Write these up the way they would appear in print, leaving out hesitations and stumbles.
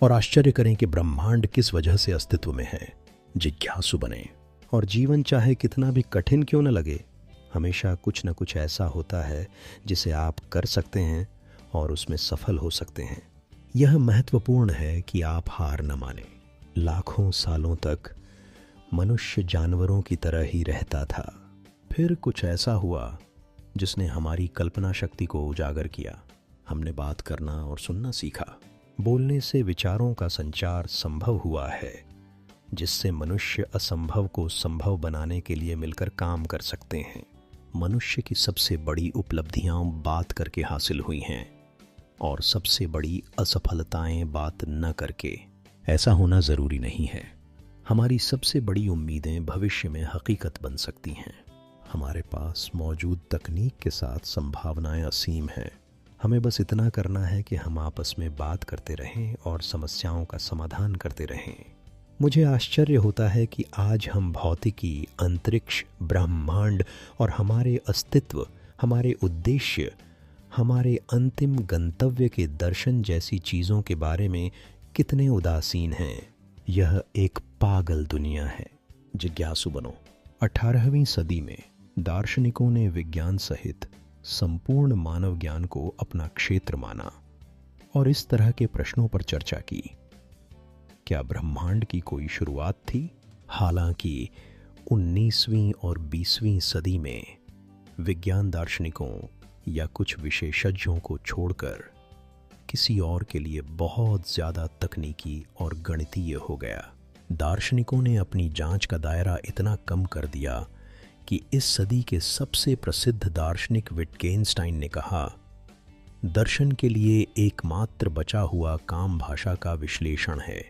और आश्चर्य करें कि ब्रह्मांड किस वजह से अस्तित्व में है। जिज्ञासु बने और जीवन चाहे कितना भी कठिन क्यों न लगे, हमेशा कुछ न कुछ ऐसा होता है जिसे आप कर सकते हैं और उसमें सफल हो सकते हैं। यह महत्वपूर्ण है कि आप हार न मानें। लाखों सालों तक मनुष्य जानवरों की तरह ही रहता था। फिर कुछ ऐसा हुआ जिसने हमारी कल्पना शक्ति को उजागर किया। हमने बात करना और सुनना सीखा। बोलने से विचारों का संचार संभव हुआ है, जिससे मनुष्य असंभव को संभव बनाने के लिए मिलकर काम कर सकते हैं। मनुष्य की सबसे बड़ी उपलब्धियां बात करके हासिल हुई हैं और सबसे बड़ी असफलताएं बात न करके। ऐसा होना ज़रूरी नहीं है। हमारी सबसे बड़ी उम्मीदें भविष्य में हकीकत बन सकती हैं। हमारे पास मौजूद तकनीक के साथ संभावनाएं असीम हैं। हमें बस इतना करना है कि हम आपस में बात करते रहें और समस्याओं का समाधान करते रहें। मुझे आश्चर्य होता है कि आज हम भौतिकी, अंतरिक्ष, ब्रह्मांड और हमारे अस्तित्व, हमारे उद्देश्य, हमारे अंतिम गंतव्य के दर्शन जैसी चीज़ों के बारे में कितने उदासीन हैं। यह एक पागल दुनिया है। जिज्ञासु बनो। 18वीं सदी में दार्शनिकों ने विज्ञान सहित संपूर्ण मानव ज्ञान को अपना क्षेत्र माना और इस तरह के प्रश्नों पर चर्चा की। क्या ब्रह्मांड की कोई शुरुआत थी? हालांकि 19वीं और 20वीं सदी में विज्ञान दार्शनिकों या कुछ विशेषज्ञों को छोड़कर किसी और के लिए बहुत ज़्यादा तकनीकी और गणितीय हो गया। दार्शनिकों ने अपनी जांच का दायरा इतना कम कर दिया कि इस सदी के सबसे प्रसिद्ध दार्शनिक विटगेन्स्टाइन ने कहा, दर्शन के लिए एकमात्र बचा हुआ काम भाषा का विश्लेषण है।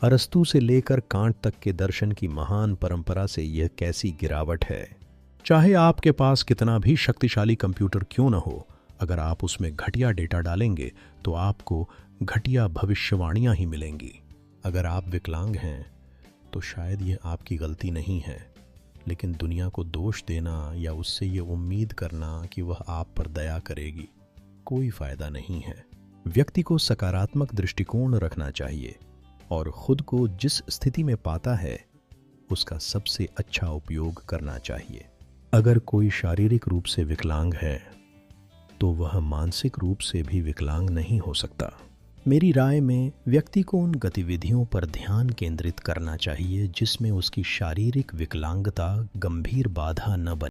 अरस्तू से लेकर कांट तक के दर्शन की महान परंपरा से यह कैसी गिरावट है। चाहे आपके पास कितना भी शक्तिशाली कंप्यूटर क्यों न हो, अगर आप उसमें घटिया डेटा डालेंगे तो आपको घटिया भविष्यवाणियां ही मिलेंगी। अगर आप विकलांग हैं तो शायद यह आपकी गलती नहीं है, लेकिन दुनिया को दोष देना या उससे ये उम्मीद करना कि वह आप पर दया करेगी, कोई फायदा नहीं है। व्यक्ति को सकारात्मक दृष्टिकोण रखना चाहिए और खुद को जिस स्थिति में पाता है उसका सबसे अच्छा उपयोग करना चाहिए। अगर कोई शारीरिक रूप से विकलांग है तो वह मानसिक रूप से भी विकलांग नहीं हो सकता। मेरी राय में व्यक्ति को उन गतिविधियों पर ध्यान केंद्रित करना चाहिए जिसमें उसकी शारीरिक विकलांगता गंभीर बाधा न बने।